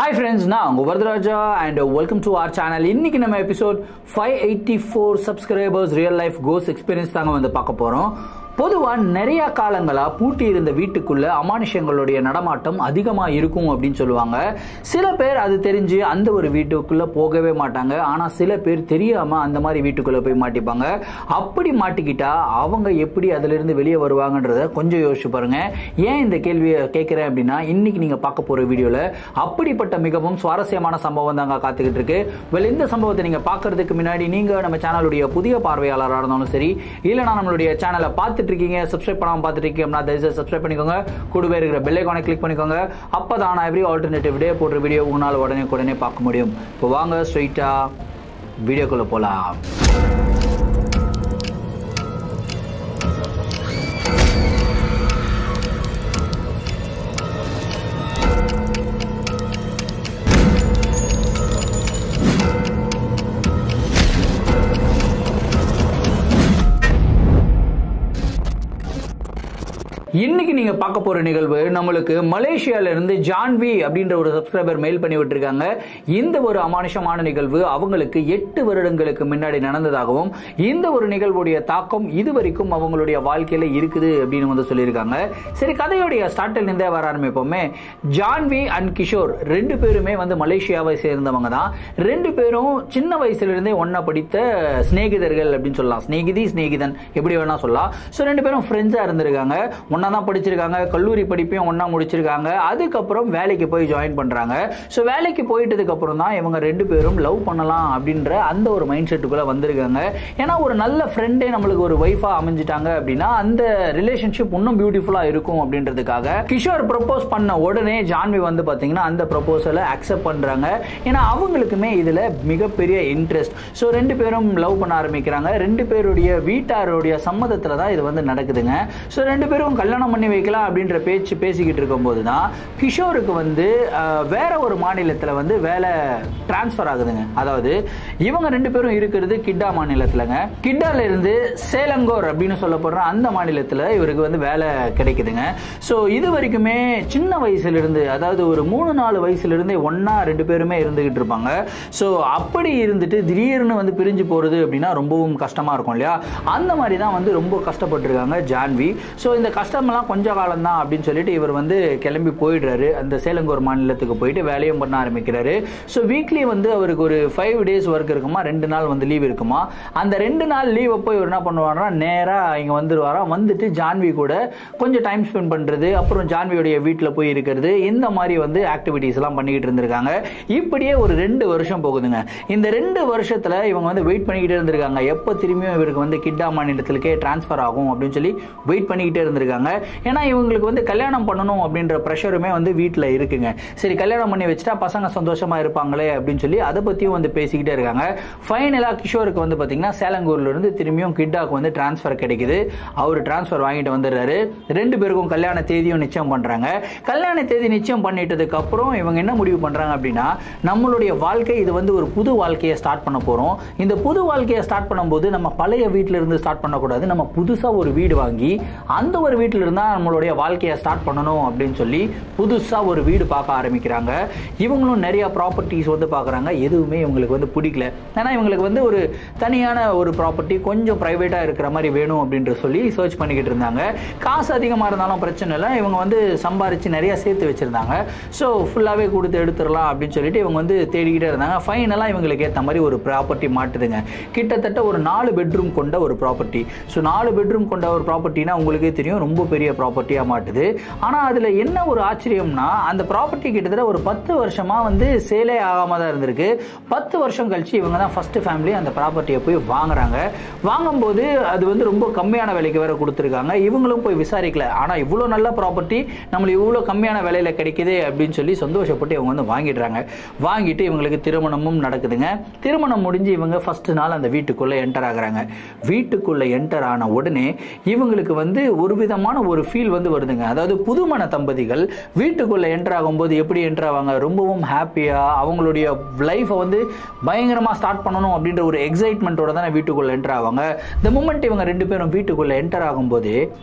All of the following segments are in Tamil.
Hi friends, நான் உங்க Varadaraja and welcome to our channel. இன்னைக்கு நம்ம episode 584 subscribers real life ghost experience தாங்க வந்து பார்க்க போறோம். பொதுவா நிறைய காலங்களா பூட்டி இருந்த வீட்டுக்குள்ள அமானுஷங்களுடைய நடமாட்டம் அதிகமா இருக்கும் அப்படின்னு சொல்லுவாங்க. சில பேர் அது தெரிஞ்சு அந்த ஒரு வீட்டுக்குள்ள போகவே மாட்டாங்க. ஆனா சில பேர் தெரியாம அந்த மாதிரி வீட்டுக்குள்ள போய் மாட்டிப்பாங்க. அப்படி மாட்டிக்கிட்டா அவங்க எப்படி அதுல இருந்து வெளியே வருவாங்கன்றத கொஞ்சம் யோசிச்சு பாருங்க. ஏன் இந்த கேள்வியை கேட்கிறேன் அப்படின்னா, இன்னைக்கு நீங்க பார்க்க போற வீடியோல அப்படிப்பட்ட மிகவும் சுவாரஸ்யமான சம்பவம் தாங்க காத்துக்கிட்டு இருக்கு. இந்த சம்பவத்தை நீங்க பாக்குறதுக்கு முன்னாடி நீங்க நம்ம சேனலுடைய புதிய பார்வையாளராக இருந்தாலும் சரி, இல்லைனா நம்மளுடைய சேனலை பார்த்துட்டு இருக்கீங்க, சப்ஸ்கிரைப் பண்ணாம பார்த்துட்டு இருக்கீங்கன்னா தயவுசெய்து சப்ஸ்கிரைப் பண்ணிக்கோங்க. கூடவே இருக்கிற பெல் ஐகானை கிளிக் பண்ணிக்கோங்க. அப்பதான் நான் எவ்ரி ஆல்டர்னேட்டிவ் டே போடுற வீடியோ உங்களால் உடனே பார்க்க முடியும். இப்போ வாங்க ஸ்ட்ரைட்டா வீடியோக்குள்ள போலாம். இன்னைக்கு நீங்க பார்க்க போற நிகழ்வு நம்மளுக்கு மலேசியால இருந்து ஜான்வி அப்படின்ற ஒரு சப்ஸ்கிரைபர் மெயில் பண்ணி விட்டுருக்காங்க. இந்த ஒரு அமானுஷமான நிகழ்வு அவங்களுக்கு 8 வருடங்களுக்கு முன்னாடி நடந்ததாகவும், இந்த ஒரு நிகழ்வுடைய தாக்கம் இதுவரைக்கும் அவங்களுடைய வாழ்க்கையில இருக்குது அப்படின்னு வந்து சொல்லியிருக்காங்க. சரி, கதையுடைய ஸ்டார்டில் இருந்தே வர ஆரம்பிப்போமே. ஜான்வி அண்ட் கிஷோர் ரெண்டு பேருமே வந்து மலேசியாவை சேர்ந்தவங்க தான். ரெண்டு பேரும் சின்ன வயசுல இருந்தே ஒன்னா படித்த சிநேகிதர்கள் அப்படின்னு சொல்லலாம். சிநேகிதன் எப்படி வேணா சொல்லலாம். ஸோ ரெண்டு பேரும் ஃப்ரெண்ட்ஸா இருந்திருக்காங்க. ஒன்னா தான் படிச்சிருக்காங்க. கல்லூரி படிப்பையும் ஒன்னா முடிச்சிருக்காங்க. அதுக்கப்புறம் வேலைக்கு போய் ஜாயின் பண்றாங்க. ஸோ வேலைக்கு போயிட்டதுக்கு அப்புறம் தான் இவங்க ரெண்டு பேரும் லவ் பண்ணலாம் அப்படின்ற அந்த ஒரு மைண்ட் செட்டுக்குள்ள வந்திருக்காங்க. ஏன்னா ஒரு நல்ல ஃப்ரெண்டே நம்மளுக்கு ஒரு வைஃபா அமைஞ்சிட்டாங்க அப்படின்னா அந்த ரிலேஷன்ஷிப் இன்னும் பியூட்டிஃபுல்லா இருக்கும் அப்படின்றதுக்காக கிஷோர் ப்ரப்போஸ் பண்ண உடனே ஜான்வி வந்து பாத்தீங்கன்னா அந்த ப்ரப்போசலை அக்செப்ட் பண்றாங்க. ஏன்னா அவங்களுக்குமே இதுல மிகப்பெரிய இன்ட்ரெஸ்ட். ஸோ ரெண்டு பேரும் லவ் பண்ண ஆரம்பிக்கிறாங்க. ரெண்டு பேருடைய வீட்டாருடைய சம்மதத்துல தான் இது வந்து நடக்குதுங்க. ஸோ ரெண்டு பேரும் கல்யாணம் பண்ணி வைக்கலாம் அப்படின்ற பேச்சு பேசிக்கிட்டு இருக்கும்போது தான் கிஷோருக்கு வந்து வேற ஒரு மாநிலத்தில் வந்து வேலை டிரான்ஸ்ஃபர் ஆகுதுங்க. அதாவது இவங்க ரெண்டு பேரும் இருக்கிறது கிட்டா மாநிலத்திலங்க. கிட்டால இருந்து சேலங்கோர் அப்படின்னு சொல்லப்படுற அந்த மாநிலத்தில் இவருக்கு வந்து வேலை கிடைக்குதுங்க. ஸோ இது வரைக்குமே சின்ன வயசுல இருந்து, அதாவது ஒரு 3-4 வயசுல இருந்தே ஒன்னா ரெண்டு பேருமே இருந்துகிட்டு இருப்பாங்க. ஸோ அப்படி இருந்துட்டு திடீர்னு வந்து பிரிஞ்சு போறது அப்படின்னா ரொம்பவும் கஷ்டமா இருக்கும் இல்லையா? அந்த மாதிரி தான் வந்து ரொம்ப கஷ்டப்பட்டிருக்காங்க ஜான்வி. ஸோ இந்த கஷ்டமெல்லாம் கொஞ்ச காலம் தான் அப்படின்னு சொல்லிட்டு இவர் வந்து கிளம்பி போயிடுறாரு. அந்த சேலங்கோர் மாநிலத்துக்கு போயிட்டு வேலையும் பண்ண ஆரம்பிக்கிறாரு. ஸோ வீக்லி வந்து அவருக்கு ஒரு 5 days ஒர்க் இருக்குமா, 2 நாள் வந்து லீவ் இருக்குமா. அந்த 2 நாள் லீவ் அப்போ இவர் என்ன பண்ணுவாருன்னா நேரா இங்க வந்துருவாராம். வந்துட்டு ஜான்வி கூட கொஞ்சம் டைம் ஸ்பெண்ட் பண்றது, அப்புறம் ஜான்வியோடைய வீட்டில் போய் இருக்கிறது, இந்த மாதிரி வந்து ஆக்டிவிட்டிஸ் எல்லாம் பண்ணிக்கிட்டு இருந்திருக்காங்க. இப்படியே ஒரு 2 வருஷம் போகுதுங்க. இந்த 2 வருஷத்துல இவங்க வந்து வெயிட் பண்ணிக்கிட்டே இருந்திருக்காங்க. எப்போ திரும்பியும் இவருக்கு வந்து கிட்டா மாநிலத்திற்கே டிரான்ஸ்ஃபர் ஆகும் அப்படின்னு சொல்லி வெயிட் பண்ணிக்கிட்டே இருந்திருக்காங்க. ஏன்னா இவங்களுக்கு வந்து கல்யாணம் பண்ணணும் அப்படின்ற ப்ரெஷருமே வந்து வீட்டில் இருக்குங்க. சரி, கல்யாணம் பண்ணி வச்சுட்டா பசங்க சந்தோஷமா இருப்பாங்களே அப்படின்னு சொல்லி அதை பத்தியும் வந்து பேசிக்கிட்டே இருக்காங்க. ஃபைனலா கிஷோருக்கு வந்து பாத்தீங்கன்னா சேலங்கூர்ல இருந்து திரும்பியும் கிட்டாக்கு வந்து டிரான்ஸ்ஃபர் கிடைக்குது. அவர் டிரான்ஸ்ஃபர் வாங்கிட்டு வந்துடுறாரு. ரெண்டு பேருக்கும் கல்யாண தேதியும் நிச்சயம் பண்றாங்க. கல்யாண தேதி நிச்சயம் பண்ணிட்டதுக்கு அப்புறம் இவங்க என்ன முடிவு பண்றாங்க அப்படின்னா, நம்மளுடைய வாழ்க்கை இது வந்து ஒரு புது வாழ்க்கையை ஸ்டார்ட் பண்ண போறோம். இந்த புது வாழ்க்கையை ஸ்டார்ட் பண்ணும்போது நம்ம பழைய வீட்டில இருந்து ஸ்டார்ட் பண்ணக்கூடாது. நம்ம புதுசா ஒரு வீடு வாங்கி அந்த ஒரு வீட்டில் இருந்தா நம்மளுடைய வாழ்க்கையை ஸ்டார்ட் பண்ணணும் அப்படின்னு சொல்லி புதுசா ஒரு வீடு பார்க்க ஆரம்பிக்கிறாங்க. இவங்களும் நிறைய ப்ராப்பர்ட்டிஸ் வந்து பார்க்குறாங்க. எதுவுமே இவங்களுக்கு வந்து பிடிக்கல. ஏன்னா இவங்களுக்கு வந்து ஒரு தனியான ஒரு ப்ராப்பர்ட்டி கொஞ்சம் பிரைவேட்டா இருக்கிற மாதிரி வேணும் அப்படின்னு சொல்லி சர்ச் பண்ணிக்கிட்டு இருந்தாங்க. காசு அதிகமாக இருந்தாலும் பிரச்சனை இல்லை, இவங்க வந்து சம்பாரிச்சு நிறைய சேர்த்து வச்சிருந்தாங்க. ஸோ ஃபுல்லாகவே கொடுத்து எடுத்துடலாம் அப்படின்னு சொல்லிட்டு இவங்க வந்து தேடிக்கிட்டே இருந்தாங்க. ஃபைனலாக இவங்களுக்கு ஏற்ற மாதிரி ஒரு ப்ராப்பர்ட்டி மாட்டுதுங்க. கிட்டத்தட்ட ஒரு 4 பெட்ரூம் கொண்ட ஒரு ப்ராப்பர்ட்டி. ஸோ 4 பெட்ரூம் கொண்ட ஒரு ப்ராப்பர்ட்டினா உங்களுக்கே தெரியும், ரொம்ப பெரிய ப்ராப்பர்ட்டியா மாட்டுது. ஆனா அதுல என்ன ஒரு ஆச்சரியம்னா, அந்த ப்ராப்பர்ட்டி கிட்டத்தட்ட ஒரு 10 வருஷமா வந்து சேலே ஆகாம தான் இருந்திருக்கு. 10 வருஷம் கழிச்சு இவங்க தான் ஃபர்ஸ்ட் ஃபேமிலி அந்த ப்ராப்பர்ட்டியை போய் வாங்குறாங்க. வாங்கும்போது அது வந்து ரொம்ப கம்மியான விலைக்கு வேற கொடுத்துருக்காங்க. இவங்களும் போய் விசாரிக்கல. ஆனா இவ்வளவு நல்ல ப்ராப்பர்ட்டி நம்மளுக்கு இவ்வளவு கம்மியான விலையில கிடைக்குது அப்படின்னு சொல்லி சந்தோஷப்பட்டு இவங்க வந்து வாங்கிடுறாங்க. வாங்கிட்டு இவங்களுக்கு திருமணமும் நடக்குதுங்க. திருமணம் முடிஞ்சு இவங்க ஃபர்ஸ்ட் நாள் அந்த வீட்டுக்குள்ள என்டர் ஆகுறாங்க. வீட்டுக்குள்ள என்டர் ஆன உடனே இவங்களுக்கு வந்து ஒரு விதமான ஒரு ஃபீல் வந்து வருதுங்க. அதாவது புதுமண தம்பதிகள் வீட்டுக்குள்ள என்டர் ஆகும்போது எப்படி என்டர் ஆவாங்க, ரொம்பவும் ஹாப்பியா அவங்களுடைய லைஃபை வந்து பயங்கரமா ஸ்டார்ட் பண்ணணும் அப்படின்ற ஒரு எக்ஸைட்மெண்ட்டோட தான் வீட்டுக்குள்ள என்டர் ஆவாங்க. இந்த மூமெண்ட் இவங்க ரெண்டு பேரும் வீட்டுக்குள்ள என்டர் ஆகும்போது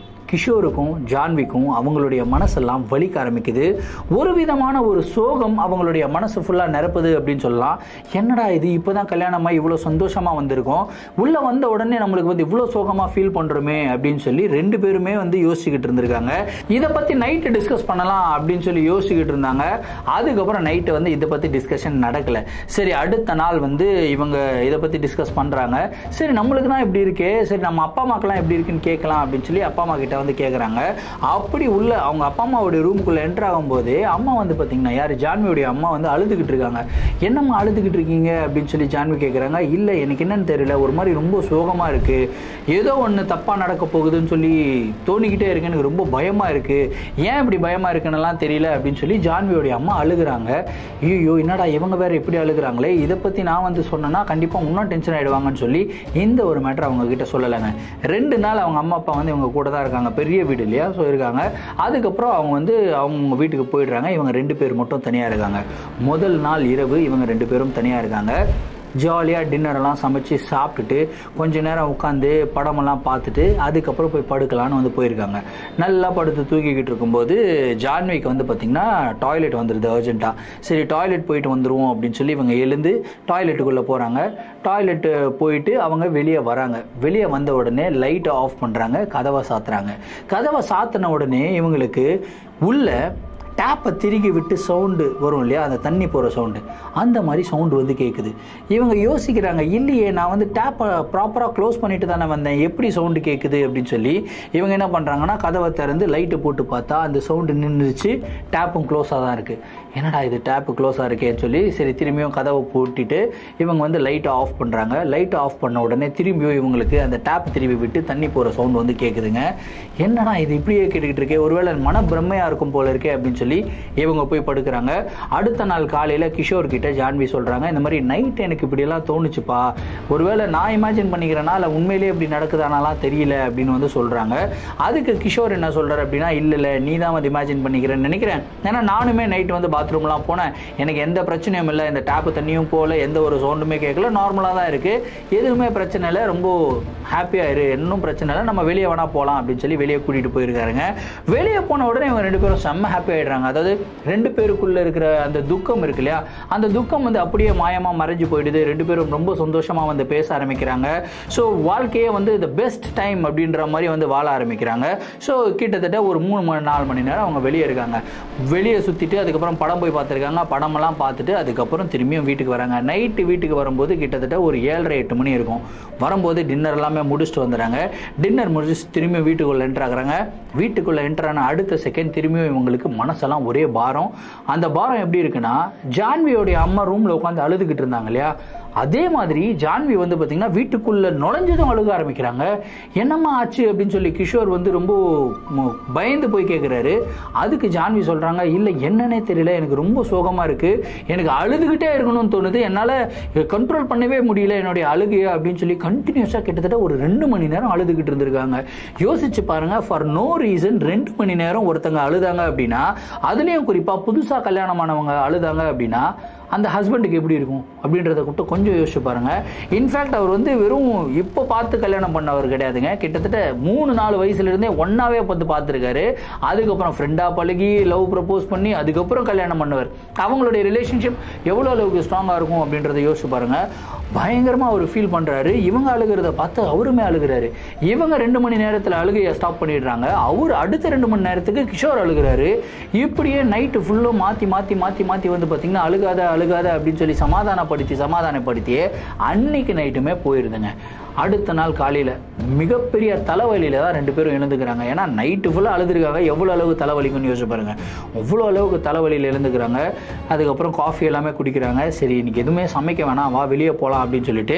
கிஷோருக்கும் ஜான்விக்கும் அவங்களுடைய மனசெல்லாம் வலிக்க ஆரம்பிக்குது. ஒரு விதமான ஒரு சோகம் அவங்களுடைய மனசு ஃபுல்லாக நிரப்புது அப்படின்னு சொல்லலாம். என்னடா இது, இப்போதான் கல்யாணமாக இவ்வளோ சந்தோஷமாக வந்திருக்கோம், உள்ளே வந்த உடனே நம்மளுக்கு வந்து இவ்வளோ சோகமாக ஃபீல் பண்ணுறோமே அப்படின்னு சொல்லி ரெண்டு பேருமே வந்து யோசிச்சுக்கிட்டு இருந்திருக்காங்க. இதை பற்றி நைட்டு டிஸ்கஸ் பண்ணலாம் அப்படின்னு சொல்லி யோசிச்சுக்கிட்டு இருந்தாங்க. அதுக்கப்புறம் நைட்டு வந்து இதை பற்றி டிஸ்கஷன் நடக்கலை. சரி, அடுத்த நாள் வந்து இவங்க இதை பற்றி டிஸ்கஸ் பண்ணுறாங்க. சரி, நம்மளுக்கு தான் இப்படி இருக்கே, சரி நம்ம அப்பா அம்மாக்கெல்லாம் எப்படி இருக்குன்னு கேட்கலாம் அப்படின்னு சொல்லி அப்பா அம்மா கிட்ட வந்து கேட்குறாங்க. அப்படி உள்ள அவங்க அப்பா அம்மாவுடைய ரூமுக்குள்ள என்டர் ஆகும்போது அம்மா வந்து பார்த்தீங்கன்னா யார், ஜான்வியுடைய அம்மா வந்து அழுதுகிட்டு இருக்காங்க. என்னம்மா அழுதுகிட்டு இருக்கீங்க அப்படின்னு சொல்லி ஜான்வி கேட்குறாங்க. இல்லை, எனக்கு என்னன்னு தெரியல, ஒரு மாதிரி ரொம்ப சோகமாக இருக்குது, ஏதோ ஒன்று தப்பாக நடக்க போகுதுன்னு சொல்லி தோணிக்கிட்டே இருக்கு, எனக்கு ரொம்ப பயமாக இருக்குது, ஏன் இப்படி பயமாக இருக்குன்னெல்லாம் தெரியல அப்படின்னு சொல்லி ஜான்வியோடைய அம்மா அழுகுறாங்க. ஐயோ, என்னடா இவங்க வேற இப்படி அழுகுறாங்களே, இதை பற்றி நான் வந்து சொன்னேன்னா கண்டிப்பாக இன்னும் டென்ஷன் ஆகிடுவாங்கன்னு சொல்லி இந்த ஒரு மேட்டர் அவங்க கிட்ட சொல்லலைங்க. 2 நாள் அவங்க அம்மா அப்பா வந்து இவங்க கூட தான் இருக்காங்க, பெரிய வீடு இல்லையா, ஸோ இருக்காங்க. அதுக்கப்புறம் அவங்க வந்து அவங்க வீட்டுக்கு போயிடுறாங்க. இவங்க 2 பேர் மட்டும் தனியாக இருக்காங்க. முதல் நாள் இரவு இவங்க 2 பேரும் தனியாக இருக்காங்க. ஜாலியாக டின்னரெல்லாம் சமைச்சு சாப்பிட்டுட்டு கொஞ்ச நேரம் உட்காந்து படமெல்லாம் பார்த்துட்டு அதுக்கப்புறம் போய் படுக்கலான்னு வந்து போயிருக்காங்க. நல்லா படுத்து தூக்கிக்கிட்டு இருக்கும்போது ஜான்விக்கு வந்து பார்த்திங்கன்னா டாய்லெட் வந்துடுது அர்ஜென்ட்டாக. சரி, டாய்லெட் போயிட்டு வந்துடுவோம் அப்படின்னு சொல்லி இவங்க எழுந்து டாய்லெட்டுக்குள்ளே போகிறாங்க. டாய்லெட்டு போயிட்டு அவங்க வெளியே வராங்க. வெளியே வந்த உடனே லைட்டை ஆஃப் பண்ணுறாங்க, கதவை சாத்துறாங்க. கதவை சாத்தின உடனே இவங்களுக்கு உள்ள டேப்பை திருகி விட்டு சவுண்டு வரும் இல்லையா, அந்த தண்ணி போகிற சவுண்டு, அந்த மாதிரி சவுண்டு வந்து கேட்குது. இவங்க யோசிக்கிறாங்க, இல்லையே நான் வந்து டேப்பை ப்ராப்பராக க்ளோஸ் பண்ணிட்டு தானே வந்தேன், எப்படி சவுண்டு கேட்குது அப்படின்னு சொல்லி இவங்க என்ன பண்ணுறாங்கன்னா கதவை திறந்து லைட்டு போட்டு பார்த்தா அந்த சவுண்டு நின்றுச்சு, டேப்பும் க்ளோஸாக தான் இருக்குது. என்னடா இது, டேப்பு க்ளோஸாக இருக்கேன்னு சொல்லி சரி திரும்பியும் கதவை போட்டிட்டு இவங்க வந்து லைட்டை ஆஃப் பண்ணுறாங்க. லைட்டை ஆஃப் பண்ண உடனே திரும்பியும் இவங்களுக்கு அந்த டேப் திரும்பி விட்டு தண்ணி போகிற சவுண்டு வந்து கேட்குதுங்க. என்னடா இது இப்படியே கேட்டுக்கிட்டு இருக்கே, ஒருவேளை மனப்பிரமையாக இருக்கும் போல இருக்கே அப்படின்னு சொல்லி இவங்க போய் படுக்கிறாங்க. அடுத்த நாள் காலையில் கிஷோர் கிட்ட ஜான்வி சொல்கிறாங்க, இந்த மாதிரி நைட் எனக்கு இப்படியெல்லாம் தோணுச்சுப்பா, ஒருவேளை நான் இமேஜின் பண்ணிக்கிறேன்னா இல்லை உண்மையிலேயே இப்படி நடக்குதானாலாம் தெரியல அப்படின்னு வந்து சொல்கிறாங்க. அதுக்கு கிஷோர் என்ன சொல்கிறார் அப்படின்னா, இல்லை நீ தான் வந்து இமேஜின் பண்ணிக்கிறேன்னு நினைக்கிறேன், ஏன்னா நானுமே நைட்டு வந்து பாத்ரூம்லாம் போனேன், எனக்கு எந்த பிரச்சனையும் இல்லை, இந்த டேப்பு தண்ணியும் போகல, எந்த ஒரு சவுண்டுமே கேட்கல, நார்மலாக தான் இருக்குது, எதுவுமே பிரச்சனை இல்லை, ரொம்ப ஹாப்பியாக இரு, இன்னும் பிரச்சனை இல்லை, நம்ம வெளியே வேணா போகலாம் அப்படின்னு சொல்லி வெளியே கூட்டிகிட்டு போயிருக்காருங்க. வெளியே போன உடனே இவங்க 2 பேரும் செம்ம ஹாப்பி ஆகிடுறாங்க. அதாவது 2 பேருக்குள்ளே இருக்கிற அந்த துக்கம் இருக்கு இல்லையா, அந்த துக்கம் வந்து அப்படியே மாயமாக மறைஞ்சு போயிடுது. 2 பேரும் ரொம்ப சந்தோஷமாக வந்து பேச ஆரம்பிக்கிறாங்க. ஸோ வாழ்க்கையே வந்து த பெஸ்ட் டைம் அப்படின்ற மாதிரி வந்து வாழ ஆரம்பிக்கிறாங்க. ஸோ கிட்டத்தட்ட ஒரு 3-4 மணி நேரம் அவங்க வெளியே இருக்காங்க. வெளியே சுற்றிட்டு அதுக்கப்புறம் படம் போய் பார்த்துருக்காங்க. படமெல்லாம் பார்த்துட்டு அதுக்கப்புறம் திரும்பியும் வீட்டுக்கு வராங்க. நைட்டு வீட்டுக்கு வரும்போது கிட்டத்தட்ட ஒரு 7:30-8 மணி இருக்கும். வரும்போது டின்னர் எல்லாமே முடிச்சுட்டு வந்துடுறாங்க. டின்னர் முடிச்சு திரும்பியும் வீட்டுக்குள்ளே என்ட்ரு ஆகுறாங்க. வீட்டுக்குள்ளே என்ட்ரான அடுத்த செகண்ட் திரும்பியும் இவங்களுக்கு மனசெல்லாம் ஒரே பாரம். அந்த பாரம் எப்படி இருக்குன்னா, ஜான்வியோடைய அம்மா ரூமில் உட்காந்து அழுதுகிட்டு இருந்தாங்க இல்லையா, அதே மாதிரி ஜான்வி வந்து பார்த்தீங்கன்னா வீட்டுக்குள்ளே நுழைஞ்சதும் அழுக ஆரம்பிக்கிறாங்க. என்னம்மா ஆச்சு அப்படின்னு சொல்லி கிஷோர் வந்து ரொம்ப பயந்து போய் கேட்குறாரு. அதுக்கு ஜான்வி சொல்கிறாங்க, இல்லை என்னன்னே தெரியல, எனக்கு ரொம்ப சோகமாக இருக்குது, எனக்கு அழுதுகிட்டே இருக்கணும்னு தோணுது, என்னால் கண்ட்ரோல் பண்ணவே முடியல என்னுடைய அழுகையை அப்படின்னு சொல்லி கண்டினியூஸாக கிட்டத்தட்ட ஒரு 2 மணி நேரம் அழுதுகிட்டு இருந்திருக்காங்க. யோசிச்சு பாருங்கள், ஃபார் நோ ரீசன் 2 மணி நேரம் ஒருத்தங்க அழுதாங்க அப்படின்னா, அதுலேயும் குறிப்பாக புதுசாக கல்யாணமானவங்க அழுதாங்க அப்படின்னா அந்த ஹஸ்பண்டுக்கு எப்படி இருக்கும் அப்படின்றத கூட கொஞ்சம் யோசிச்சு பாருங்க. இன்ஃபேக்ட் அவர் வந்து வெறும் இப்போ பார்த்து கல்யாணம் பண்ணவர் கிடையாதுங்க, கிட்டத்தட்ட 3-4 வயசுலேருந்தே ஒன்னாவே பார்த்துருக்காரு. அதுக்கப்புறம் ஃப்ரெண்டாக பழகி லவ் ப்ரப்போஸ் பண்ணி அதுக்கப்புறம் கல்யாணம் பண்ணவர். அவங்களுடைய ரிலேஷன்ஷிப் எவ்வளோ அளவுக்கு ஸ்ட்ராங்காக இருக்கும் அப்படின்றத யோசிச்சு பாருங்க. பயங்கரமாக அவர் ஃபீல் பண்ணுறாரு. இவங்க அழுகிறத பார்த்து அவருமே அழுகிறாரு. இவங்க 2 மணி நேரத்தில் அழுகையை ஸ்டாப் பண்ணிடுறாங்க. அவர் அடுத்த 2 மணி நேரத்துக்கு கிஷோர் அழுகிறாரு. இப்படியே நைட்டு ஃபுல்லும் மாற்றி வந்து பார்த்தீங்கன்னா அழுகாத அப்படின்னு சொல்லி சமாதானப்படுத்தியே அன்னைக்கு நைட்டுமே போயிருதுங்க. அடுத்த நாள் காலையில் மிகப்பெரிய தலைவலியில் தான் 2 பேரும் எழுந்துக்கிறாங்க. ஏன்னா நைட்டு ஃபுல்லாக அழுதுருக்காங்க. எவ்வளோ அளவு தலைவலிக்குன்னு யோசிச்சு பாருங்க. அவ்வளோ அளவுக்கு தலைவலியில் எழுந்துக்கிறாங்க. அதுக்கப்புறம் காஃபி எல்லாமே குடிக்கிறாங்க. சரி இன்னைக்கு எதுவுமே சமைக்க வேணாம், வா வெளியே போகலாம் அப்படின்னு சொல்லிட்டு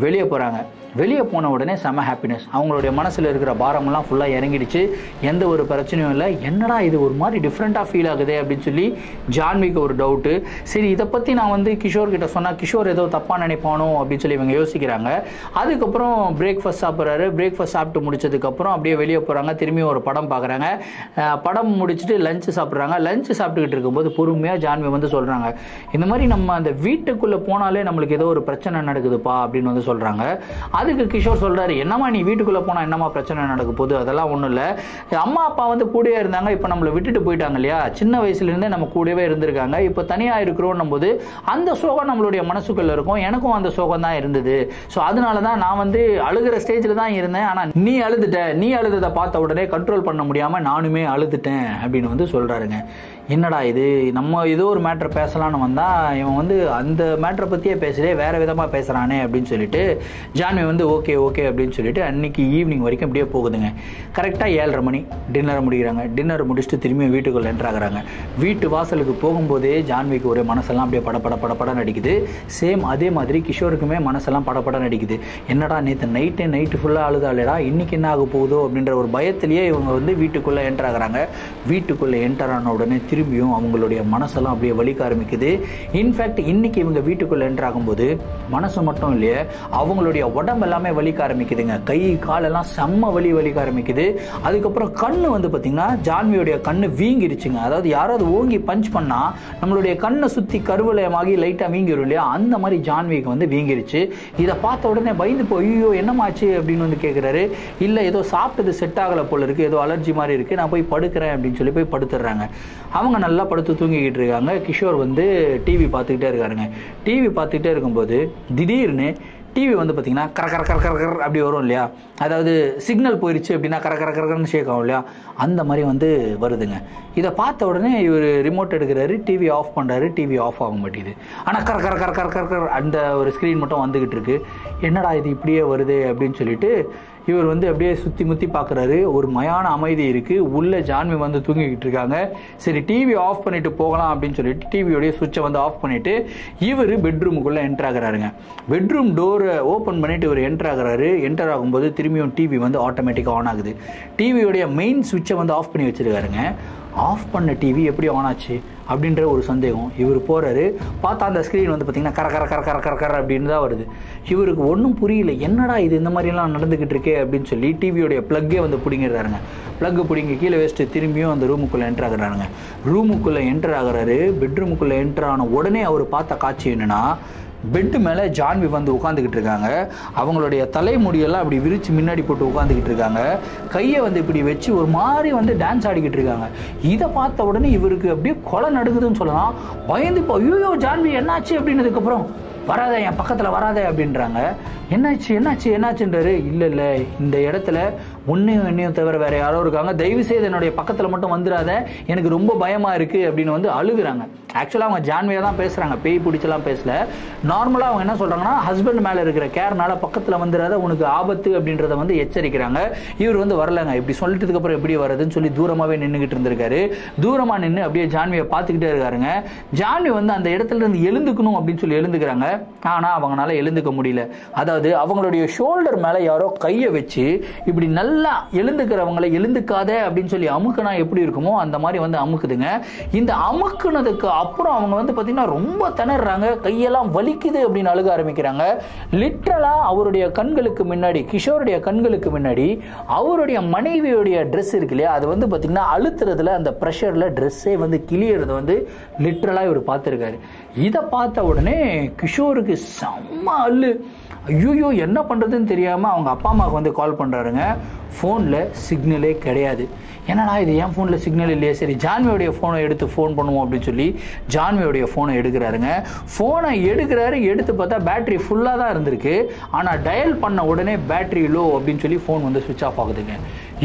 வெளியே போகிறாங்க. வெளியே போன உடனே செம ஹாப்பினஸ். அவங்களுடைய மனசில் இருக்கிற பாரமெல்லாம் ஃபுல்லாக இறங்கிடுச்சு. எந்த ஒரு பிரச்சனையும் இல்லை. என்னடா இது ஒரு மாதிரி டிஃப்ரெண்ட்டாக ஃபீல் ஆகுது அப்படின்னு சொல்லி ஜான்விக்கு ஒரு டவுட்டு. சரி இதை பற்றி நான் வந்து கிஷோர் கிட்ட சொன்னால் கிஷோர் ஏதோ தப்பாக நினைப்பானோ அப்படின்னு சொல்லி இவங்க யோசிக்கிறாங்க. அதுக்கப்புறம் அதுக்கப்புறம் பிரேக்ஃபாஸ்ட் சாப்பிட்றாரு. பிரேக்ஃபாஸ்ட் சாப்பிட்டு முடிச்சதுக்கப்புறம் அப்படியே வெளியே போகிறாங்க. திரும்பி ஒரு படம் பார்க்குறாங்க. படம் முடிச்சுட்டு லஞ்சு சாப்பிட்றாங்க. லஞ்சு சாப்பிட்டுக்கிட்டு இருக்கும்போது பொறுமையாக ஜான்வி வந்து சொல்கிறாங்க, இந்த மாதிரி நம்ம அந்த வீட்டுக்குள்ளே போனாலே நம்மளுக்கு ஏதோ ஒரு பிரச்சனை நடக்குதுப்பா அப்படின்னு வந்து சொல்கிறாங்க. அதுக்கு கிஷோர் சொல்கிறாரு, என்னம்மா நீ வீட்டுக்குள்ளே போனால் என்னம்மா பிரச்சனை நடக்க போகுது, அதெல்லாம் ஒன்றும் இல்லை, அம்மா அப்பா வந்து கூடவே இருந்தாங்க, இப்போ நம்மளை விட்டுட்டு போயிட்டாங்க இல்லையா, சின்ன வயசுலேருந்தே நம்ம கூடவே இருந்திருக்காங்க, இப்போ தனியாக இருக்கிறோம் போது அந்த சோகம் நம்மளுடைய மனசுக்குள்ள இருக்கும். எனக்கும் அந்த சோகம் தான் இருந்தது. ஸோ அதனால தான் நான் வந்து அழுகிற ஸ்டேஜில் தான் இருந்தேன். ஆனால் நீ அழுததை பார்த்த உடனே கண்ட்ரோல் பண்ண முடியாமல் நானுமே அழுதுட்டேன் அப்படின்னு வந்து சொல்கிறாருங்க. என்னடா இது, நம்ம ஏதோ ஒரு மேட்ரை பேசலான்னு வந்தால் இவன் வந்து அந்த மேட்ரை பற்றியே பேசுகிறே வேறு விதமாக பேசுகிறானே அப்படின்னு சொல்லிட்டு ஜான்வி வந்து ஓகே அப்படின்னு சொல்லிட்டு அன்னைக்கு ஈவினிங் வரைக்கும் அப்படியே போகுதுங்க. கரெக்டாக 7:30 மணி டின்னர் முடிக்கிறாங்க. டின்னர் முடிச்சுட்டு திரும்பி வீட்டுக்குள்ளே என்ட்ராகிறாங்க. வீட்டு வாசலுக்கு போகும்போதே ஜான்விக்கு ஒரு மனசெல்லாம் அப்படியே பட நடிக்குது. சேம் அதே மாதிரி கிஷோருக்குமே மனசெல்லாம் பட நடிக்குது. என்னடா நேற்று நைட்டு ஃபுல்லாக அழுதாலேடா, இன்னைக்கு என்ன ஆக போகுதோ அப்படின்ற ஒரு பயத்திலேயே இவங்க வந்து வீட்டுக்குள்ளே என்ட்ராகிறாங்க. வீட்டுக்குள்ளே என்டர் ஆன உடனே திரும்பியும் அவங்களுடைய மனசெல்லாம் அப்படியே வலிக்க ஆரம்பிக்குது. இன்ஃபேக்ட் இன்னைக்கு இவங்க வீட்டுக்குள்ளே என்டர் ஆகும்போது மனசு மட்டும் இல்லையே, அவங்களுடைய உடம்பு எல்லாமே வலிக்க ஆரம்பிக்குதுங்க. கை காலெல்லாம் செம்ம வலிக்க ஆரம்பிக்குது. அதுக்கப்புறம் கண்ணு வந்து பார்த்தீங்கன்னா ஜான்வியோடைய கண்ணு வீங்கிருச்சுங்க. அதாவது யாராவது ஓங்கி பஞ்ச் பண்ணா நம்மளுடைய கண்ணை சுற்றி கருவலயமாகி லைட்டாக வீங்கிரும் இல்லையா, அந்த மாதிரி ஜான்விக்கு வந்து வீங்கிருச்சு. இதை பார்த்த உடனே பயந்து போய் ஐயோ என்னமாச்சு அப்படின்னு வந்து கேட்குறாரு. இல்லை ஏதோ சாப்பிட்டது செட் ஆகலை போல இருக்குது, ஏதோ அலர்ஜி மாதிரி இருக்குது, நான் போய் படுக்கிறேன் அப்படின்னு சொல்லி போய் படுத்துடுறாங்க. அவங்க நல்லா படுத்து தூங்கிக்கிட்டு இருக்காங்க. கிஷோர் வந்து டிவி பார்த்துக்கிட்டே இருக்காருங்க. டிவி பார்த்துக்கிட்டே இருக்கும்போது திடீர்னு டிவி வந்து பார்த்தீங்கன்னா கர அப்படி வரும் இல்லையா, அதாவது சிக்னல் போயிடுச்சு அப்படின்னா கரன்னு ஷேக் ஆகும் இல்லையா, அந்த மாதிரி வந்து வருதுங்க. இதை பார்த்த உடனே இவர் ரிமோட் எடுக்கிறாரு, டிவி ஆஃப் பண்ணுறாரு. டிவி ஆஃப் ஆக மாட்டேங்குது. ஆனால் கர அந்த ஒரு ஸ்க்ரீன் மட்டும் வந்துக்கிட்டு இருக்கு. என்னடா இது இப்படியே வருது அப்படின்னு சொல்லிட்டு இவர் வந்து அப்படியே சுற்றி முற்றி பார்க்குறாரு. ஒரு மயான அமைதி இருக்குது. உள்ளே ஜான்வி வந்து தூங்கிக்கிட்டு இருக்காங்க. சரி டிவி ஆஃப் பண்ணிட்டு போகலாம் அப்படின்னு சொல்லிட்டு டிவியோடைய சுவிட்சை வந்து ஆஃப் பண்ணிவிட்டு இவர் பெட்ரூமுக்குள்ளே என்டர் ஆகிறாருங்க. பெட்ரூம் டோரை ஓப்பன் பண்ணிவிட்டு இவர் என்டர் ஆகிறாரு. என்டர் ஆகும்போது திரும்பியும் டிவி வந்து ஆட்டோமேட்டிக்காக ஆன் ஆகுது. டிவியோடைய மெயின் சுவிட்சை வந்து ஆஃப் பண்ணி வச்சுருக்காருங்க. ஆஃப் பண்ண டிவி எப்படி ஆன் ஆச்சு அப்படின்ற ஒரு சந்தேகம். இவர் போகிறாரு, பார்த்தா அந்த ஸ்க்ரீன் வந்து பார்த்திங்கன்னா கர அப்படின்னு தான் வருது. இவருக்கு ஒன்றும் புரியல, என்னடா இது இந்த மாதிரிலாம் நடந்துக்கிட்டு இருக்கே அப்படின்னு சொல்லி டிவியோடைய ப்ளக்கே வந்து பிடிங்கிடுறாருங்க. ப்ளக்கு பிடிங்கி கீழே வச்சுட்டு திரும்பியும் அந்த ரூமுக்குள்ளே என்டர் ஆகுறாருங்க. ரூமுக்குள்ளே என்டர் ஆகுறாரு. பெட்ரூமுக்குள்ளே என்டர் ஆன உடனே அவர் பார்த்த காட்சி என்னென்னா, பெட்டு மேலே ஜான்வி வந்து உட்காந்துக்கிட்டு இருக்காங்க. அவங்களுடைய தலைமுடியெல்லாம் அப்படி விரித்து முன்னாடி போட்டு உட்காந்துக்கிட்டு இருக்காங்க. கையை வந்து இப்படி வச்சு ஒரு மாதிரி வந்து டான்ஸ் ஆடிக்கிட்டு இருக்காங்க. இதை பார்த்த உடனே இவருக்கு அப்படியே கொலை நடுக்குதுன்னு சொல்லலாம். பயந்து இப்போ ஐயோ ஜான்வி என்னாச்சு அப்படின்னதுக்கப்புறம் வராத, என் பக்கத்தில் வராத அப்படின்றாங்க. என்னாச்சுன்றாரு. இல்லை இந்த இடத்துல என்னையும் தவிர வேற யாரோ இருக்காங்க, தயவு செய்து என்னுடைய பக்கத்தில் மட்டும் வந்துடாத, எனக்கு ரொம்ப பயமா இருக்கு அப்படின்னு வந்து அழுகுறாங்க. ஆக்சுவலாக அவங்க ஜான்வியா தான் பேசுறாங்க, பேய் பிடிச்சலாம் பேசல. நார்மலாக அவங்க என்ன சொல்றாங்கன்னா, ஹஸ்பண்ட் மேலே இருக்கிற கேர்னால பக்கத்தில் வந்துடாத, உனக்கு ஆபத்து அப்படின்றத வந்து எச்சரிக்கிறாங்க. இவர் வந்து வரலங்க. இப்படி சொல்லிட்டதுக்கு அப்புறம் எப்படி வருதுன்னு சொல்லி தூரமாகவே நின்றுகிட்டு இருந்திருக்காரு. தூரமாக நின்று அப்படியே ஜான்வியை பார்த்துக்கிட்டே இருக்காருங்க. ஜான்வி வந்து அந்த இடத்துல இருந்து எழுந்துக்கணும் அப்படின்னு சொல்லி எழுந்துக்கிறாங்க. ஆனால் அவங்களால எழுந்துக்க முடியல. அதாவது அவங்களுடைய ஷோல்டர் மேலே யாரோ கையை வச்சு இப்படி நல்லா எழுந்துக்கிறவங்களை எழுந்துக்காத அப்படின்னு சொல்லி அமுக்குனா எப்படி இருக்குமோ அந்த மாதிரி வந்து அமுக்குதுங்க. இந்த அமுக்குனதுக்கு அப்புறம் அவங்க வந்து பார்த்தீங்கன்னா ரொம்ப திணறாங்க, கையெல்லாம் வலிக்குது அப்படின்னு அழுக ஆரம்பிக்கிறாங்க. லிட்டரலா அவருடைய கண்களுக்கு முன்னாடி, கிஷோருடைய கண்களுக்கு முன்னாடி அவருடைய மனைவியுடைய ட்ரெஸ் இருக்கு இல்லையா, அது வந்து பார்த்தீங்கன்னா அழுத்துறதுல அந்த ப்ரெஷர்ல ட்ரெஸ்ஸே வந்து கிளியறது வந்து லிட்டரலா இவர் பார்த்துருக்காரு. இதை பார்த்த உடனே கிஷோருக்கு செம்ம அள்ளு. ஐயோ என்ன பண்ணுறதுன்னு தெரியாமல் அவங்க அப்பா அம்மாவுக்கு வந்து கால் பண்ணுறாருங்க. ஃபோனில் சிக்னலே கிடையாது. என்னடா இது, என் ஃபோனில் சிக்னல் இல்லையே, சரி ஜான்வியோடைய ஃபோனை எடுத்து ஃபோன் பண்ணுவோம் அப்படின்னு சொல்லி ஜான்வியோடைய ஃபோனை எடுக்கிறாருங்க. ஃபோனை எடுத்து பார்த்தா பேட்டரி ஃபுல்லாக தான் இருந்திருக்கு. ஆனால் டயல் பண்ண உடனே பேட்டரி லோ அப்படின்னு சொல்லி ஃபோன் வந்து சுவிட்ச் ஆஃப் ஆகுதுங்க.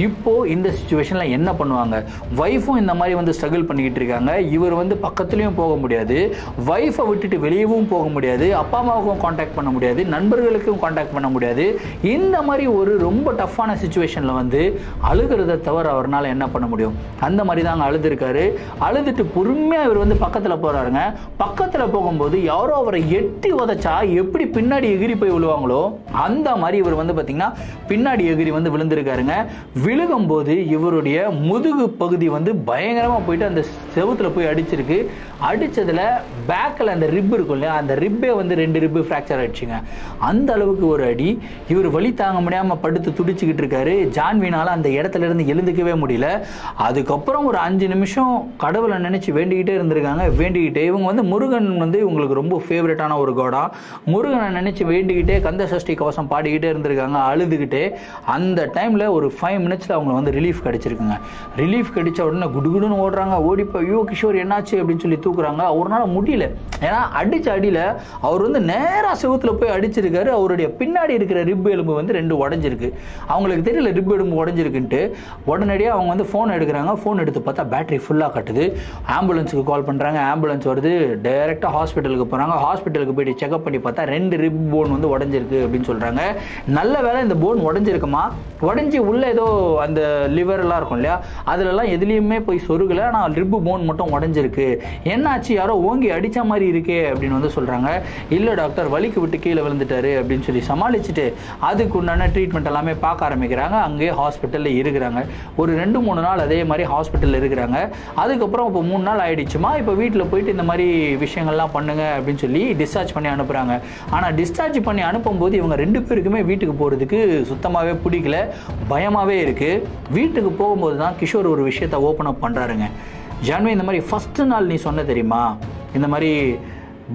இப்போ இந்த சிச்சுவேஷனில் என்ன பண்ணுவாங்க? ஒய்ஃபும் இந்த மாதிரி வந்து ஸ்ட்ரகிள் பண்ணிக்கிட்டு இருக்காங்க. இவர் வந்து பக்கத்துலேயும் போக முடியாது, ஒய்ஃபை விட்டுட்டு வெளியவும் போக முடியாது, அப்பா அம்மாவுக்கும் காண்டாக்ட் பண்ண முடியாது, நண்பர்களுக்கும் காண்டாக்ட் பண்ண முடியாது. இந்த மாதிரி ஒரு ரொம்ப டஃப்பான சிச்சுவேஷனில் வந்து அழுகிறத தவிர அவரால் என்ன பண்ண முடியும்? அந்த மாதிரி தாங்க அழுதுருக்காரு. அழுதுட்டு பொறுமையாக இவர் வந்து பக்கத்தில் போகிறாருங்க. பக்கத்தில் போகும்போது யாரோ அவரை எட்டி உதச்சா எப்படி பின்னாடி எகிரி போய் விழுவாங்களோ அந்த மாதிரி இவர் வந்து பார்த்தீங்கன்னா பின்னாடி எகிரி வந்து விழுந்திருக்காருங்க. விழுகும்போது இவருடைய முதுகு பகுதி வந்து பயங்கரமா போயிட்டு அந்த செவுத்துல போய் அடிச்சிருக்கு. அடிச்சதுல பேக்கில் அந்த ரிப் இருக்கும் இல்லையா, அந்த ரிப்பே வந்து 2 ரிப்பு ஃப்ராக்சர் ஆயிடுச்சுங்க. அந்த அளவுக்கு ஒரு அடி. இவர் வலி தாங்க முடியாம படுத்து துடிச்சுக்கிட்டு இருக்காரு. ஜான்வினால அந்த இடத்துல இருந்து எழுந்துக்கவே முடியல. அதுக்கப்புறம் ஒரு 5 நிமிஷம் கடவுளை நினைச்சு வேண்டிக்கிட்டே இருந்திருக்காங்க. வேண்டிக்கிட்டே இவங்க வந்து முருகன் வந்து இவங்களுக்கு ரொம்ப ஃபேவரட்டான ஒரு கோடா. முருகனை நினைச்சு வேண்டிக்கிட்டே கந்த சஷ்டி கவசம் பாடிக்கிட்டே இருந்திருக்காங்க, அழுதுகிட்டே. அந்த டைம்ல ஒரு 5 மினிட்ஸ்ல அவங்க வந்து ரிலீஃப் கிடைச்சிருக்குங்க. ரிலீஃப் கிடைச்ச உடனே குடுகுடுன்னு ஓடுறாங்க. ஓடிப்போ ஐயோ கிஷோர் என்னாச்சு அப்படின்னு சொல்லி தூக்குறாங்க. அவரால் முடியல. ஏன்னா அடிச்ச அடியில அவர் வந்து நேரா செவுத்துல போய் அடிச்சிருக்காரு. அவருடைய பின்னாடி இருக்கிற ரிப் எலும்பு வந்து 2 உடஞ்சிருக்கு. அவங்களுக்கு தெரியல ரிப் எலும்பு உடஞ்சிருக்குன்ட்டு. உடனடியாக அவங்க வந்து ஃபோன் எடுக்கிறாங்க. ஃபோன் எடுத்து பார்த்தா பேட்டரி ஃபுல்லாக கட்டுது. ஆம்புலன்ஸுக்கு கால் பண்ணுறாங்க. ஆம்புலன்ஸ் வருது. டைரெக்டாக ஹாஸ்பிட்டலுக்கு போகிறாங்க. ஹாஸ்பிட்டலுக்கு போயிட்டு செக்அப் பண்ணி பார்த்தா 2 ரிப் போன் வந்து உடஞ்சிருக்கு அப்படின்னு சொல்கிறாங்க. நல்ல வேலை இந்த போன் உடஞ்சிருக்குமா, உடஞ்சி உள்ள ஏதோ அந்த லிவர்லாம் இருக்கும் இல்லையா, அதுலலாம் எதுலேயுமே போய் சொருகலை. ஆனால் ரிப்பு போன் மட்டும் உடஞ்சிருக்கு. என்னாச்சு, யாரோ ஓங்கி அடித்த மாதிரி இருக்கே அப்படின்னு வந்து சொல்கிறாங்க. இல்லை டாக்டர், வலிக்கு விட்டு கீழே விழுந்துட்டாரு அப்படின்னு சொல்லி சமாளிச்சுட்டு அதுக்கு உண்டான ட்ரீட்மெண்ட் எல்லாமே பார்க்க ஆரம்பிக்கிறாங்க. அங்கேயே ஹாஸ்பிட்டலில் இருக்கிறாங்க. ஒரு 2-3 நாள் அதே மாதிரி ஹாஸ்பிட்டலில் இருக்கிறாங்க. அதுக்கப்புறம் இப்போ 3 நாள் ஆயிடுச்சுமா, இப்போ வீட்டில் போயிட்டு இந்த மாதிரி விஷயங்கள்லாம் பண்ணுங்க அப்படின்னு சொல்லி டிஸ்சார்ஜ் பண்ணி அனுப்புகிறாங்க. ஆனால் டிஸ்சார்ஜ் பண்ணி அனுப்பும்போது இவங்க 2 பேருக்குமே வீட்டுக்கு போகிறதுக்கு சுத்தமாகவே பிடிக்கல, பயமாகவே இருக்குது. வீட்டுக்கு போகும்போது தான் கிஷோர் ஒரு விஷயத்தை ஓப்பன் அப் பண்ணுறாருங்க. ஜான்வி, இந்த மாதிரி ஃபஸ்ட்டு நாள் நீ சொன்ன தெரியுமா, இந்த மாதிரி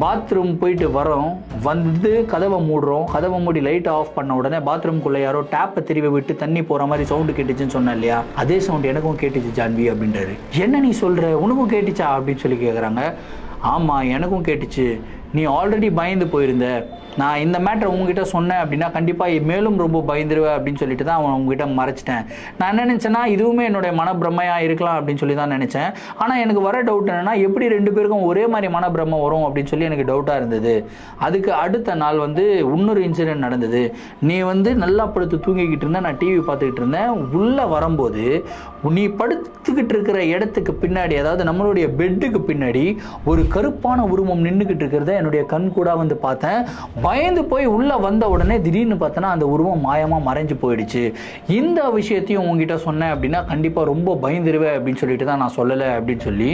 பாத்ரூம் போயிட்டு வரோம், வந்து கதவை மூடுறோம், கதவை மூடி லைட் ஆஃப் பண்ண உடனே பாத்ரூம்குள்ளே யாரோ டேப்பை திருவி விட்டு தண்ணி போகிற மாதிரி சவுண்டு கேட்டுச்சுன்னு சொன்னேன் இல்லையா, அதே சவுண்ட் எனக்கும் கேட்டுச்சு ஜான்வி அப்படின்றாரு. என்ன நீ சொல்கிற, உனக்கும் கேட்டுச்சா அப்படின்னு சொல்லி கேட்குறாங்க. ஆமாம் எனக்கும் கேட்டுச்சு, நீ ஆல்ரெடி பயந்து போயிருந்த, நான் இந்த மேட்டரை உங்ககிட்ட சொன்னேன் அப்படின்னா கண்டிப்பாக மேலும் ரொம்ப பயந்துருவேன் அப்படின்னு சொல்லிட்டு தான் அவன் உங்ககிட்ட மறைச்சிட்டேன். நான் என்ன நினச்சேன்னா இதுவுமே என்னுடைய மனப்பிரமையாக இருக்கலாம் அப்படின்னு சொல்லி தான் நினச்சேன். ஆனால் எனக்கு வர டவுட் என்னென்னா, எப்படி 2 பேருக்கும் ஒரே மாதிரி மனப்பிரமை வரும் அப்படின்னு சொல்லி எனக்கு டவுட்டாக இருந்தது. அதுக்கு அடுத்த நாள் வந்து இன்னொரு இன்சிடென்ட் நடந்தது. நீ வந்து நல்லா படுத்து தூங்கிக்கிட்டு இருந்த, நான் டிவி பார்த்துக்கிட்டு இருந்தேன். உள்ளே வரும்போது நீ படுத்துக்கிட்டு இருக்கிற இடத்துக்கு பின்னாடி, அதாவது நம்மளுடைய பெட்டுக்கு பின்னாடி ஒரு கருப்பான உருவம் நின்றுக்கிட்டு இருக்கிறத என்னுடைய கண் கூட வந்து பார்த்தேன். பயந்து போய் உள்ள வந்த உடனே திடீர்னு பார்த்தனா அந்த உருவம் மாயமா மறைஞ்சு போயிடுச்சு. இந்த விஷயத்தையும் உங்ககிட்ட சொன்னேன் அப்படின்னா கண்டிப்பா ரொம்ப பயந்துருவேன் அப்படின்னு சொல்லிட்டு தான் நான் சொல்லலை அப்படின்னு சொல்லி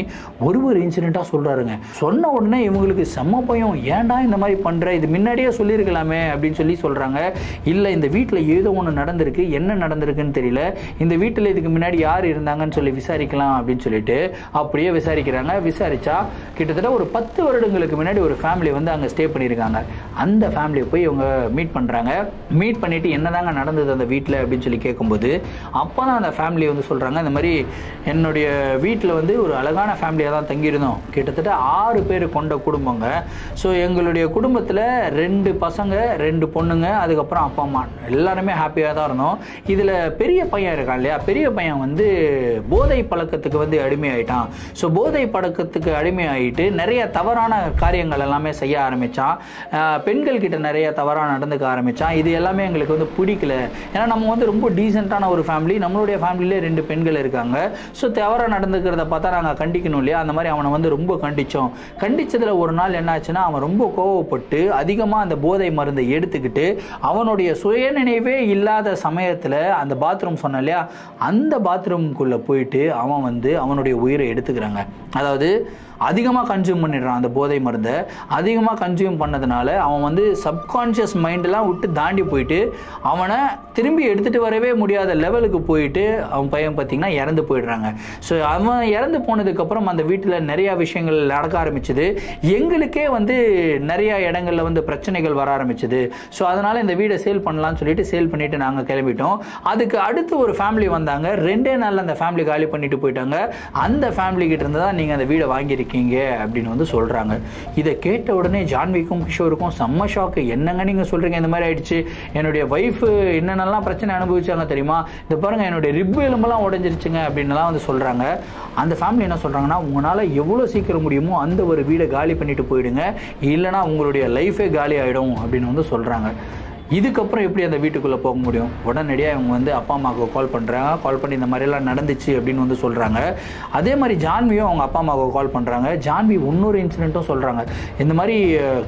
ஒரு இன்சிடென்ட்டா சொல்றாருங்க. சொன்ன உடனே இவங்களுக்கு செம்ம பயம். ஏன்டா இந்த மாதிரி பண்ற, இது முன்னாடியே சொல்லியிருக்கலாமே அப்படின்னு சொல்லி சொல்றாங்க. இல்லை, இந்த வீட்டில் ஏதோ ஒன்று நடந்திருக்கு, என்ன நடந்திருக்குன்னு தெரியல, இந்த வீட்டில் இதுக்கு முன்னாடி யார் இருந்தாங்கன்னு சொல்லி விசாரிக்கலாம் அப்படின்னு சொல்லிட்டு அப்படியே விசாரிக்கிறாங்க. விசாரிச்சா கிட்டத்தட்ட ஒரு 10 வருடங்களுக்கு முன்னாடி ஒரு ஃபேமிலி வந்து அங்கே ஸ்டே பண்ணியிருக்காங்க. அந்த ஃபேமிலியை போய் இவங்க மீட் பண்ணுறாங்க. மீட் பண்ணிவிட்டு என்னதாங்க நடந்தது அந்த வீட்டில் அப்படின்னு சொல்லி கேட்கும்போது அப்போ தான் அந்த ஃபேமிலி வந்து சொல்கிறாங்க, இந்த மாதிரி என்னுடைய வீட்டில் வந்து ஒரு அழகான ஃபேமிலியாக தான் தங்கியிருந்தோம். கிட்டத்தட்ட 6 பேர் கொண்ட குடும்பங்க. ஸோ எங்களுடைய குடும்பத்தில் 2 பசங்க 2 பொண்ணுங்க, அதுக்கப்புறம் அப்பா அம்மா, எல்லாருமே ஹாப்பியாக தான் இருந்தோம். இதில் பெரிய பையன் இருக்கான் இல்லையா, பெரிய பையன் வந்து போதை பழக்கத்துக்கு வந்து அடிமையாயிட்டான். ஸோ போதை பழக்கத்துக்கு அடிமையாயிட்டு நிறைய தவறான காரியங்கள் எல்லாமே செய்ய ஆரம்பித்தான். பெண்கள் கிட்ட நிறைய தவறாக நடந்துக்க ஆரம்பித்தான். இது எல்லாமே எங்களுக்கு வந்து பிடிக்கல. ஏன்னா நம்ம வந்து ரொம்ப டீசெண்டான ஒரு ஃபேமிலி, நம்மளுடைய ஃபேமிலியிலே 2 பெண்கள் இருக்காங்க. ஸோ தவறாக நடந்துக்கிறத பார்த்தா நாங்கள் கண்டிக்கணும் இல்லையா, அந்த மாதிரி அவனை வந்து ரொம்ப கண்டித்தோம். கண்டித்ததில் ஒரு நாள் என்னாச்சுன்னா, அவன் ரொம்ப கோவப்பட்டு அதிகமாக அந்த போதை மருந்தை எடுத்துக்கிட்டு அவனுடைய சுயநினைவே இல்லாத சமயத்தில் அந்த பாத்ரூம் சொன்ன இல்லையா, அந்த பாத்ரூம்குள்ளே போயிட்டு அவன் வந்து அவனுடைய உயிரை எடுத்துக்கிறாங்க. அதாவது அதிகமாக கன்சியூம் பண்ணிடுறான். அந்த போதை மருந்தை அதிகமாக கன்சியூம் பண்ணதுனால அவன் வந்து சப்கான்ஷியஸ் மைண்டெலாம் விட்டு தாண்டி போயிட்டு அவனை திரும்பி எடுத்துகிட்டு வரவே முடியாத லெவலுக்கு போயிட்டு அவன் பையன் பார்த்திங்கன்னா இறந்து போயிடுறாங்க. ஸோ அவன் இறந்து போனதுக்கப்புறம் அந்த வீட்டில் நிறையா விஷயங்கள் நடக்க ஆரம்பிச்சுது. எங்களுக்கே வந்து நிறையா இடங்களில் வந்து பிரச்சனைகள் வர ஆரம்பிச்சுது. ஸோ அதனால் இந்த வீடை சேல் பண்ணலான்னு சொல்லிட்டு சேல் பண்ணிவிட்டு நாங்கள் கிளம்பிட்டோம். அதுக்கு அடுத்து ஒரு ஃபேமிலி வந்தாங்க. 2 நாளில் அந்த ஃபேமிலி காலி பண்ணிட்டு போயிட்டாங்க. அந்த ஃபேமிலி கிட்ட இருந்து தான் நீங்கள் அந்த வீடை வாங்கியிருக்கீங்க அப்படின்னு வந்து சொல்றாங்க. இதை கேட்ட உடனே ஜான்விக்கும் கிஷோருக்கும் செம்ம ஷாக்கு. என்னங்க நீங்க சொல்றீங்க, இந்த மாதிரி ஆயிடுச்சு, என்னுடைய வைஃப் என்னென்னலாம் பிரச்சனை அனுபவிச்சாங்க தெரியுமா, இந்த பாருங்க என்னுடைய ரிப் எலும்பெல்லாம் உடஞ்சிருச்சுங்க அப்படின்னுலாம் வந்து சொல்றாங்க. அந்த ஃபேமிலி என்ன சொல்றாங்கன்னா, உங்களால எவ்வளவு சீக்கிரம் முடியுமோ அந்த ஒரு வீடை காலி பண்ணிட்டு போயிடுங்க, இல்லைனா உங்களுடைய லைஃபே காலி ஆயிடும் அப்படின்னு வந்து சொல்றாங்க. இதுக்கப்புறம் எப்படி அந்த வீட்டுக்குள்ளே போக முடியும்? உடனடியாக இவங்க வந்து அப்பா அம்மாவுக்கு கால் பண்ணுறாங்க. கால் பண்ணி இந்த மாதிரிலாம் நடந்துச்சு அப்படின்னு வந்து சொல்கிறாங்க. அதே மாதிரி ஜான்வியும் அவங்க அப்பா அம்மாவுக்கு கால் பண்ணுறாங்க. ஜான்வி இன்னொரு இன்சிடென்ட்டும் சொல்கிறாங்க. இந்த மாதிரி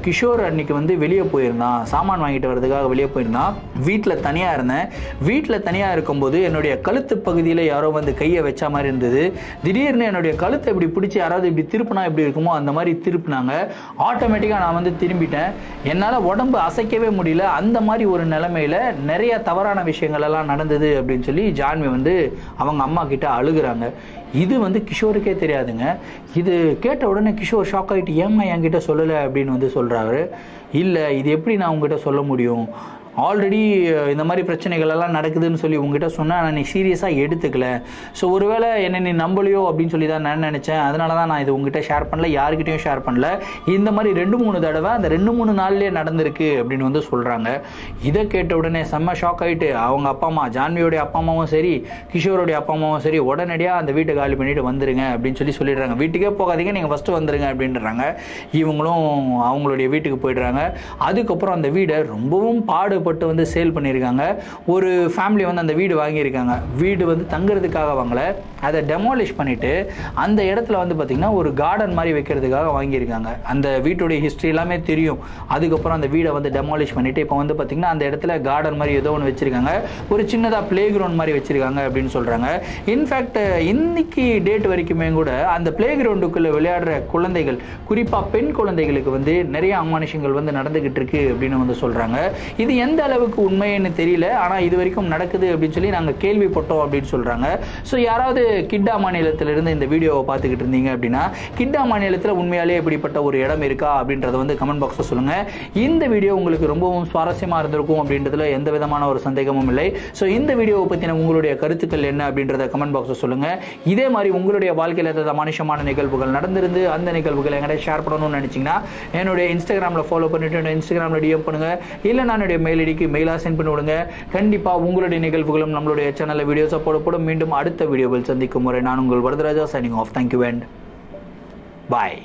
கிஷோர் அன்னைக்கு வந்து வெளியே போயிருந்தான், சாமான் வாங்கிட்டு வரதுக்காக வெளியே போயிருந்தான். வீட்டில் தனியாக இருந்தேன். வீட்டில் தனியாக இருக்கும்போது என்னுடைய கழுத்து பகுதியில் யாரோ வந்து கையை வச்ச மாதிரி இருந்தது. திடீர்னு என்னுடைய கழுத்தை இப்படி பிடிச்சி யாராவது இப்படி திருப்பினா எப்படி இருக்குமோ அந்த மாதிரி திருப்பினாங்க. ஆட்டோமேட்டிக்காக நான் வந்து திரும்பிட்டேன். என்னால் உடம்பு அசைக்கவே முடியல. அந்த மாதிரி ஒரு நிலைமையில் நிறைய தவறான விஷயங்கள் எல்லாம் நடந்தது அப்படின்னு சொல்லி ஜான்வி வந்து அவங்க அம்மா கிட்ட அழுகுறாங்க. இது வந்து கிஷோருக்கே தெரியாதுங்க. இது கேட்ட உடனே கிஷோர் ஷாக் ஆகிட்டு, ஏம்மா என்கிட்ட சொல்லலை அப்படின்னு வந்து சொல்கிறாரு. இல்லை, இது எப்படி நான் உங்ககிட்ட சொல்ல முடியும்? ஆல்ரெடி இந்த மாதிரி பிரச்சனைகள் எல்லாம் நடக்குதுன்னு சொல்லி உங்ககிட்ட சொன்னால் நான் நீ சீரியஸாக எடுத்துக்கல. ஸோ ஒருவேளை என்னை நீ நம்பலையோ அப்படின்னு சொல்லி தான் நான் நினச்சேன். அதனால தான் நான் இது உங்ககிட்ட ஷேர் பண்ணல, யாருக்கிட்டையும் ஷேர் பண்ணல. இந்த மாதிரி 2-3 தடவை அந்த 2-3 நாள்லேயே நடந்திருக்கு அப்படின்னு வந்து சொல்கிறாங்க. இதை கேட்ட உடனே செம்ம ஷாக் ஆகிட்டு அவங்க அப்பா அம்மா, ஜான்வியோடைய அப்பா அம்மாவும் சரி, கிஷோருடைய அப்பா அம்மாவும் சரி, உடனடியாக அந்த வீட்டை காலி பண்ணிட்டு வந்துருங்க அப்படின்னு சொல்லிடுறாங்க. வீட்டுக்கே போகாதீங்க, நீங்கள் ஃபஸ்ட்டு வந்துருங்க அப்படின்றாங்க. இவங்களும் அவங்களுடைய வீட்டுக்கு போயிடுறாங்க. அதுக்கப்புறம் அந்த வீடை ரொம்பவும் பாடுபட்டு வந்து சேல் பண்ணியிருக்காங்க. ஒரு ஃபேமிலி வந்து அந்த வீடு வாங்கியிருக்காங்க. வீடு வந்து தங்குறதுக்காக வாங்கல, அதை டெமாலிஷ் பண்ணிட்டு அந்த இடத்துல வந்து பார்த்திங்கன்னா ஒரு கார்டன் மாதிரி வைக்கிறதுக்காக வாங்கியிருக்காங்க. அந்த வீட்டுடைய ஹிஸ்ட்ரி எல்லாமே தெரியும். அதுக்கப்புறம் அந்த வீடை வந்து டெமாலிஷ் பண்ணிட்டு இப்போ வந்து பார்த்திங்கன்னா அந்த இடத்துல கார்டன் மாதிரி ஏதோ ஒன்று வச்சிருக்காங்க. ஒரு சின்னதாக பிளே கிரவுண்ட் மாதிரி வச்சிருக்காங்க அப்படின்னு சொல்கிறாங்க. இன்ஃபேக்ட் இன்னைக்கு டேட் வரைக்குமே கூட அந்த பிளே கிரவுண்டுக்குள்ளே விளையாடுற குழந்தைகள், குறிப்பாக பெண் குழந்தைகளுக்கு வந்து நிறைய அமானுஷங்கள் வந்து நடந்துகிட்டு இருக்கு அப்படின்னு வந்து சொல்கிறாங்க. இது எந்த அளவுக்கு உண்மைன்னு தெரியல, ஆனால் இது வரைக்கும் நடக்குது அப்படின்னு சொல்லி நாங்கள் கேள்விப்பட்டோம் அப்படின்னு சொல்கிறாங்க. ஸோ யாராவது கிட்டா மாநிலத்திலிருந்து இந்த வீடியோவை பார்த்துக்கிட்டு இருந்தீங்க அப்படின்னா, கிட்டா மாநிலத்தில் உண்மையாலே இப்படிப்பட்ட ஒரு இடம் இருக்கா அப்படின்றத வந்து கமெண்ட் பாக்ஸில் சொல்லுங்கள். இந்த வீடியோ உங்களுக்கு ரொம்பவும் சுவாரஸ்யமாக இருந்திருக்கும் அப்படின்றதுல எந்த விதமான ஒரு சந்தேகமும் இல்லை. ஸோ இந்த வீடியோவை பற்றின உங்களுடைய கருத்துக்கள் என்ன அப்படின்றத கமெண்ட் பாக்ஸில் சொல்லுங்கள். இதே மாதிரி உங்களுடைய வாழ்க்கையில் ஏதாவது அமானுஷமான நிகழ்வுகள் நடந்திருந்து அந்த நிகழ்வுகளை எங்கிட்ட ஷேர் பண்ணணும்னு நினச்சிங்கன்னா என்னுடைய இன்ஸ்டாகிராமில் ஃபாலோ பண்ணிட்டு இன்ஸ்டாகிராமில் டிஎம் பண்ணுங்கள். இல்லை நான் என்னுடைய மெயில் ஐடிக்கு மெயிலாக சென்ட் பண்ணி விடுங்க. கண்டிப்பாக உங்களுடைய நிகழ்வுகளும் நம்மளுடைய சேனலில் வீடியோஸாக போடப்படும். மீண்டும் அடுத்த வீடியோவில் சந்திக்கும் முறை நான் உங்கள் Varadaraja, signing off. Thank you and bye.